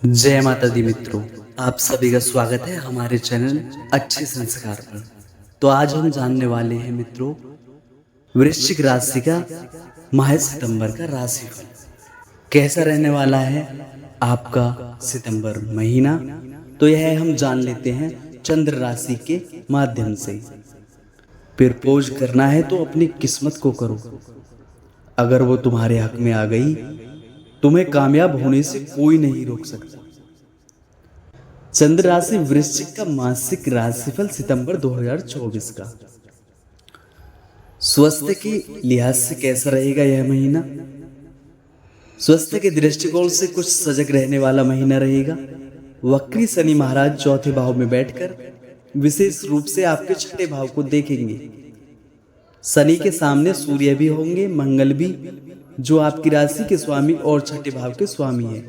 जय माता दी मित्रों, आप सभी का स्वागत है हमारे चैनल अच्छे संस्कार पर। तो आज हम जानने वाले हैं मित्रों, वृश्चिक राशि का माह सितंबर का राशिफल कैसा रहने वाला है आपका सितंबर महीना। तो यह हम जान लेते हैं चंद्र राशि के माध्यम से। प्रपोज करना है तो अपनी किस्मत को करो, अगर वो तुम्हारे हक में आ गई तुम्हें कामयाब होने से कोई नहीं रोक सकता। चंद्र राशि वृश्चिक का मासिक राशिफल सितंबर 2024 का। स्वास्थ्य के लिहाज से कैसा रहेगा यह महीना? स्वास्थ्य के दृष्टिकोण से कुछ सजग रहने वाला महीना रहेगा। वक्री शनि महाराज चौथे भाव में बैठकर विशेष रूप से आपके छठे भाव को देखेंगे। शनि के सामने सूर्य भी होंगे, मंगल भी, जो आपकी राशि के स्वामी और छठे भाव के स्वामी है।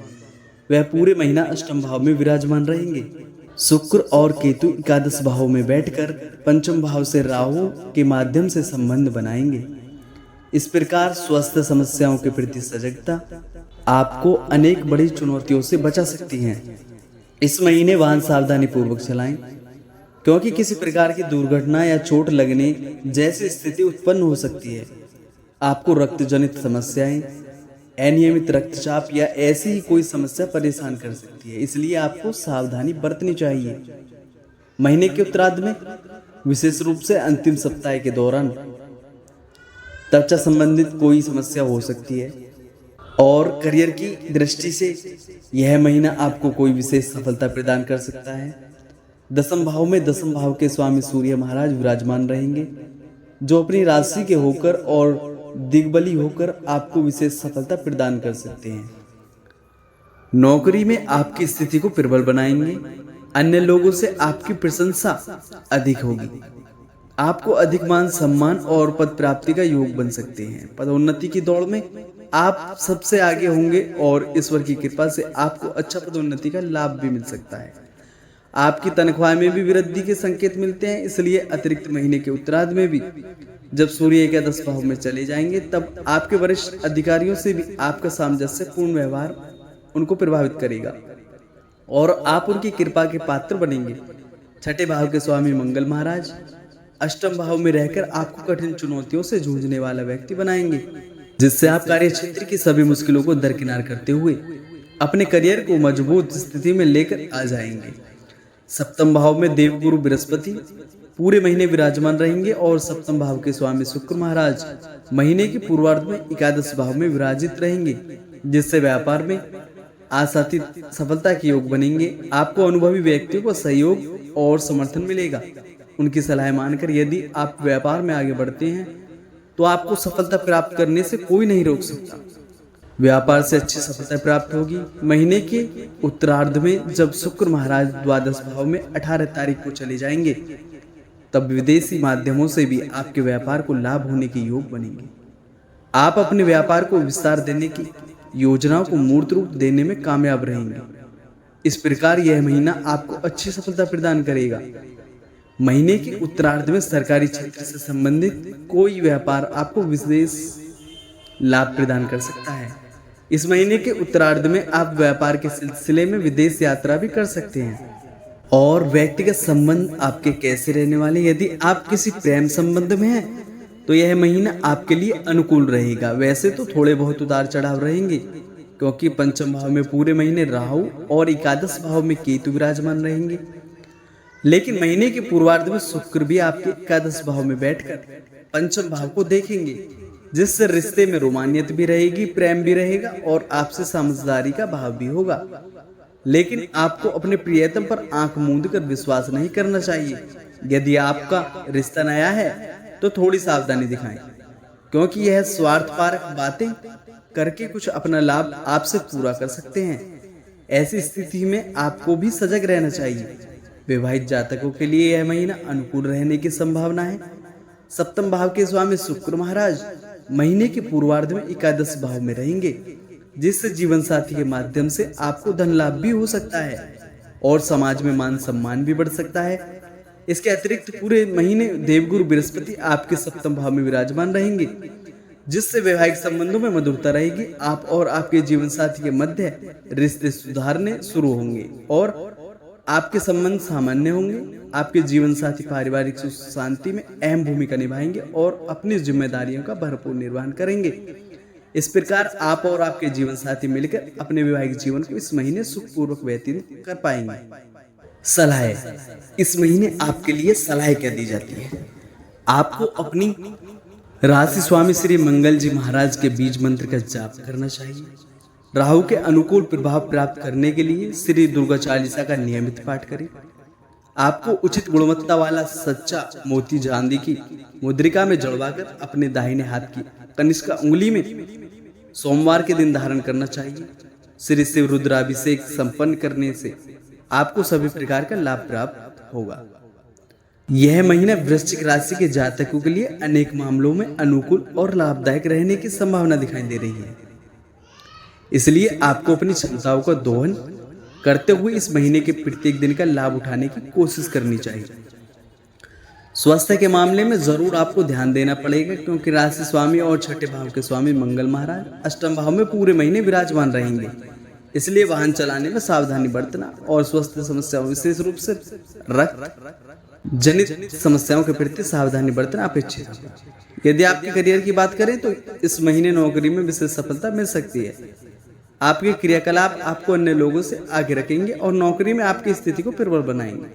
वह पूरे महीना अष्टम भाव में विराजमान रहेंगे। शुक्र और केतु एकादश भाव में बैठकर पंचम भाव से राहु के माध्यम से संबंध बनाएंगे। इस प्रकार स्वास्थ्य समस्याओं के प्रति सजगता आपको अनेक बड़ी चुनौतियों से बचा सकती है। इस महीने वाहन सावधानी पूर्वक चलाएं, क्योंकि किसी प्रकार की दुर्घटना या चोट लगने जैसी स्थिति उत्पन्न हो सकती है। आपको रक्त जनित समस्याएं, अनियमित रक्तचाप या ऐसी ही कोई समस्या परेशान कर सकती है, इसलिए आपको सावधानी बरतनी चाहिए। महीने के उत्तरार्ध में विशेष रूप से अंतिम सप्ताह के दौरान त्वचा संबंधित कोई समस्या हो सकती है, और करियर की दृष्टि से यह महीना आपको कोई विशेष सफलता प्रदान कर सकता है। दसम भाव के स्वामी सूर्य महाराज विराजमान रहेंगे, जो अपनी राशि के होकर और दिग्बली होकर आपको विशेष सफलता प्रदान कर सकते हैं। नौकरी में आपकी स्थिति को प्रबल बनाएंगे। अन्य लोगों से आपकी प्रशंसा अधिक होगी। आपको अधिक मान सम्मान और पद प्राप्ति का योग बन सकते हैं। पदोन्नति की दौड़ में आप सबसे आगे होंगे और ईश्वर की कृपा से आपको अच्छा पदोन्नति का लाभ भी मिल सकता है। आपकी तनख्वाह में भी वृद्धि के संकेत मिलते हैं, इसलिए अतिरिक्त महीने के उत्तरार्ध में भी जब सूर्य एकादश भाव में चले जाएंगे तब आपके वरिष्ठ अधिकारियों से भी आपका सामंजस्य पूर्ण व्यवहार उनको प्रभावित करेगा और आप उनकी कृपा के पात्र बनेंगे। छठे भाव के स्वामी मंगल महाराज अष्टम भाव में रहकर आपको कठिन चुनौतियों से जूझने वाला व्यक्ति बनाएंगे, जिससे आप कार्य क्षेत्र की सभी मुश्किलों को दरकिनार करते हुए अपने करियर को मजबूत स्थिति में लेकर आ जाएंगे। सप्तम भाव में देवगुरु बृहस्पति पूरे महीने विराजमान रहेंगे और सप्तम भाव के स्वामी शुक्र महाराज महीने के पूर्वार्ध में एकादश भाव में विराजित रहेंगे, जिससे व्यापार में आशातीत सफलता के योग बनेंगे। आपको अनुभवी व्यक्तियों का सहयोग और समर्थन मिलेगा। उनकी सलाह मानकर यदि आप व्यापार में आगे बढ़ते हैं तो आपको सफलता प्राप्त करने से कोई नहीं रोक सकता। व्यापार से अच्छी सफलता प्राप्त होगी। महीने के उत्तरार्ध में जब शुक्र महाराज द्वादश भाव में 18 तारीख को चले जाएंगे तब विदेशी माध्यमों से भी आपके व्यापार को लाभ होने के योग बनेंगे। आप अपने व्यापार को विस्तार देने की योजनाओं को मूर्त रूप देने में कामयाब रहेंगे। इस प्रकार यह महीना आपको अच्छी सफलता प्रदान करेगा। महीने के उत्तरार्ध में सरकारी क्षेत्र से संबंधित कोई व्यापार आपको विशेष लाभ प्रदान कर सकता है। इस महीने के उत्तरार्ध में आप व्यापार के सिलसिले में विदेश यात्रा भी कर सकते हैं। और व्यक्तिगत संबंध आपके कैसे रहने वाले? यदि आप किसी प्रेम संबंध में हैं तो यह महीना आपके लिए अनुकूल रहेगा। वैसे तो थोड़े बहुत उतार चढ़ाव रहेंगे, क्योंकि पंचम भाव में पूरे महीने राहु और एकादश भाव में केतु विराजमान रहेंगे, लेकिन महीने के पूर्वार्ध में शुक्र भी आपके एकादश भाव में बैठकर पंचम भाव को देखेंगे, जिससे रिश्ते में रोमानियत भी रहेगी, प्रेम भी रहेगा और आपसे समझदारी का भाव भी होगा। लेकिन आपको अपने प्रियतम पर आंख मूंद कर विश्वास नहीं करना चाहिए। यदि आपका रिश्ता नया है तो थोड़ी सावधानी दिखाएं, क्योंकि यह स्वार्थपरक बातें करके कुछ अपना लाभ आपसे पूरा कर सकते हैं। ऐसी स्थिति में आपको भी सजग रहना चाहिए। विवाहित जातकों के लिए यह महीना अनुकूल रहने की संभावना है। सप्तम भाव के स्वामी शुक्र महाराज महीने के पूर्वार्ध में एकादश भाव में रहेंगे, जिससे जीवन साथी के माध्यम से आपको धन लाभ भी हो सकता है और समाज में मान सम्मान भी बढ़ सकता है। इसके अतिरिक्त पूरे महीने देवगुरु बृहस्पति आपके सप्तम भाव में विराजमान रहेंगे, जिससे वैवाहिक संबंधों में मधुरता रहेगी। आप और आपके जीवन साथी के मध्य रिश्ते सुधारने शुरू होंगे और आपके संबंध सामान्य होंगे। आपके जीवन साथी पारिवारिक सुख शांति में अहम भूमिका निभाएंगे और अपनी जिम्मेदारियों का भरपूर निर्वहन करेंगे। इस प्रकार आप और आपके जीवन साथी मिलकर अपने वैवाहिक जीवन को इस महीने सुखपूर्वक व्यतीत कर पाएंगे। सलाह, इस महीने आपके लिए सलाह क्या दी जाती है? आपको अपनी राशि स्वामी श्री मंगल जी महाराज के बीज मंत्र का जाप करना चाहिए। राहु के अनुकूल प्रभाव प्राप्त करने के लिए श्री दुर्गा चालीसा का नियमित पाठ करें। आपको उचित गुणवत्ता वाला सच्चा मोती चांदी की मुद्रिका में जड़वाकर अपने दाहिने हाथ की कनिष्का उंगली में सोमवार के दिन धारण करना चाहिए। श्री शिव रुद्राभिषेक संपन्न करने से आपको सभी प्रकार का लाभ प्राप्त होगा। यह महीना वृश्चिक राशि के जातकों के लिए अनेक मामलों में अनुकूल और लाभदायक रहने की संभावना दिखाई दे रही है। इसलिए आपको अपनी क्षमताओं का दोहन करते हुए इस महीने के प्रत्येक दिन का लाभ उठाने की कोशिश करनी चाहिए। स्वास्थ्य के मामले में जरूर आपको ध्यान देना पड़ेगा, क्योंकि राशि स्वामी और छठे भाव के स्वामी मंगल महाराज अष्टम भाव में पूरे महीने विराजमान रहेंगे। इसलिए वाहन चलाने में सावधानी बरतना और स्वास्थ्य समस्याओं, विशेष रूप से रक्त जनित समस्याओं के प्रति सावधानी बरतना अपेक्षित है। यदि आपके करियर की बात करें तो इस महीने नौकरी में विशेष सफलता मिल सकती है। आपके क्रियाकलाप आपको अन्य लोगों से आगे रखेंगे और नौकरी में आपकी स्थिति को प्रबल बनाएंगे।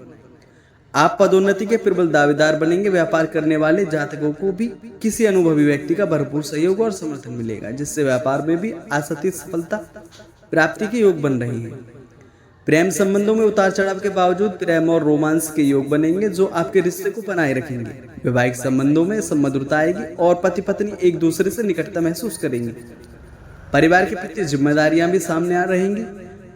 आप पदोन्नति के प्रबल दावेदार बनेंगे। व्यापार करने वाले जातकों को भी किसी अनुभवी व्यक्ति का भरपूर सहयोग और समर्थन मिलेगा, जिससे व्यापार में भी आशातीत सफलता प्राप्ति के योग बन रहे हैं। प्रेम संबंधों में उतार चढ़ाव के बावजूद प्रेम और रोमांस के योग बनेंगे, जो आपके रिश्ते को बनाए रखेंगे। वैवाहिक संबंधों में मधुरता आएगी और पति पत्नी एक दूसरे से निकटता महसूस करेंगे। परिवार के प्रति जिम्मेदारियां भी सामने आ रहेंगी।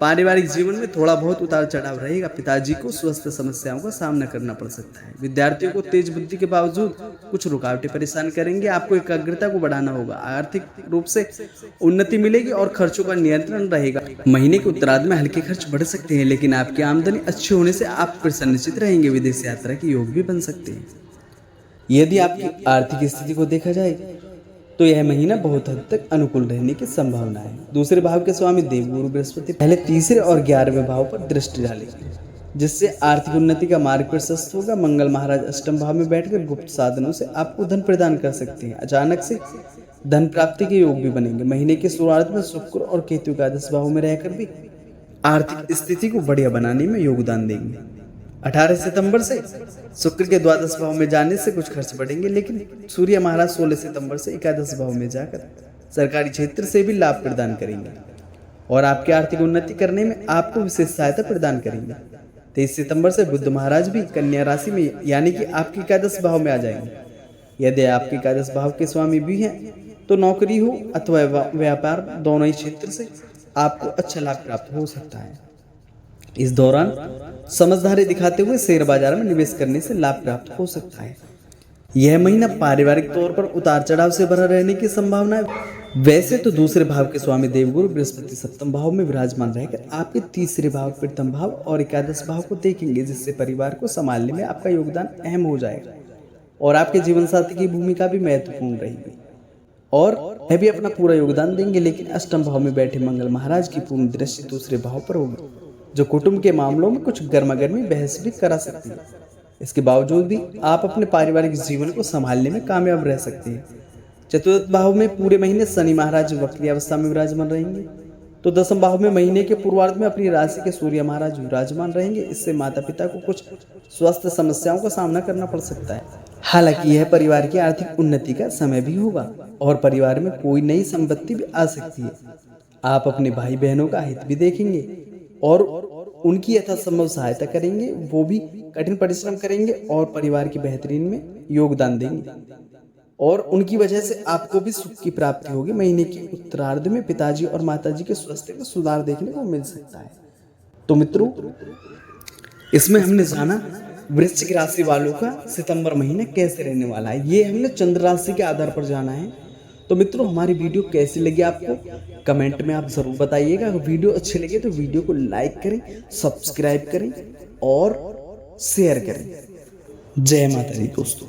पारिवारिक जीवन में थोड़ा बहुत उतार चढ़ाव रहेगा। पिताजी को स्वास्थ्य समस्याओं का सामना करना पड़ सकता है। विद्यार्थियों को तेज बुद्धि के बावजूद कुछ रुकावटें परेशान करेंगे। आपको एकाग्रता को बढ़ाना होगा। आर्थिक रूप से उन्नति मिलेगी और खर्चों का नियंत्रण रहेगा। महीने के उत्तरार्ध में हल्के खर्च बढ़ सकते हैं, लेकिन आपकी आमदनी अच्छी होने से आप प्रसन्नचित रहेंगे। विदेश यात्रा के योग भी बन सकते हैं। यदि आपकी आर्थिक स्थिति को देखा जाए तो यह महीना बहुत हद तक अनुकूल रहने की संभावना है। दूसरे भाव के स्वामी देवगुरु बृहस्पति पहले तीसरे और 11वें भाव पर दृष्टि डालेंगे, जिससे आर्थिक उन्नति का मार्ग प्रशस्त होगा। मंगल महाराज अष्टम भाव में बैठकर गुप्त साधनों से आपको धन प्रदान कर सकते हैं। अचानक से धन प्राप्ति के योग भी बनेंगे। महीने के शुरुआत में शुक्र और केतु का 10 भाव में रहकर भी आर्थिक स्थिति को बढ़िया बनाने में योगदान देंगे। 18 सितंबर से शुक्र के द्वादश भाव में जाने से कुछ खर्च बढ़ेंगे, लेकिन सूर्य महाराज 16 सितंबर से एकादश भाव में जाकर सरकारी क्षेत्र से भी लाभ प्रदान करेंगे और आपकी आर्थिक उन्नति करने में आपको विशेष सहायता प्रदान करेंगे। 23 सितंबर से बुध महाराज भी कन्या राशि में यानी कि आपके एकादश भाव में आ जाएंगे। यदि आपके एकादश भाव के स्वामी भी हैं तो नौकरी हो अथवा व्यापार, दोनों ही क्षेत्र से आपको अच्छा लाभ प्राप्त हो सकता है। इस दौरान समझदारी दिखाते हुए शेयर बाजार में निवेश करने से लाभ प्राप्त हो सकता है। यह महीना पारिवारिक तौर पर उतार चढ़ाव से भरा रहने की संभावना है। वैसे तो दूसरे भाव के स्वामी देवगुरु बृहस्पति सप्तम भाव में विराजमान रहकर आपके तीसरे भाव, प्रथम भाव और एकादश भाव को देखेंगे, जिससे परिवार को संभालने में आपका योगदान अहम हो जाएगा और आपके जीवन साथी की भूमिका भी महत्वपूर्ण रहेगी और वह भी अपना पूरा योगदान देंगे। लेकिन अष्टम भाव में बैठे मंगल महाराज की पूर्ण दृष्टि दूसरे भाव पर होगी, जो कुटुंब के मामलों में कुछ गर्मागर्मी बहस भी करा सकती है। इसके बावजूद भी आप अपने पारिवारिक जीवन को संभालने में कामयाब रह सकते हैं। चतुर्थ भाव में पूरे महीने शनि महाराज वक्री अवस्था में विराजमान रहेंगे, तो दसम भाव में महीने के पूर्वार्ध में अपनी राशि के सूर्य महाराज विराजमान रहेंगे। इससे माता पिता को कुछ स्वास्थ्य समस्याओं का सामना करना पड़ सकता है। हालांकि यह परिवार की आर्थिक उन्नति का समय भी होगा और परिवार में कोई नई संपत्ति भी आ सकती है। आप अपने भाई बहनों का हित भी देखेंगे और उनकी यथासंभव सहायता करेंगे। वो भी कठिन परिश्रम करेंगे और परिवार की बेहतरीन में योगदान देंगे और उनकी वजह से आपको भी सुख की प्राप्ति होगी। महीने के उत्तरार्ध में पिताजी और माताजी के स्वास्थ्य में सुधार देखने को मिल सकता है। तो मित्रों, इसमें हमने जाना वृश्चिक राशि वालों का सितंबर महीना कैसे रहने वाला है। ये हमने चंद्र राशि के आधार पर जाना है। तो मित्रों, हमारी वीडियो कैसी लगी आपको कमेंट में आप जरूर बताइएगा। अगर वीडियो अच्छी लगे तो वीडियो को लाइक करें, सब्सक्राइब करें और शेयर करें। जय माता दी दोस्तों।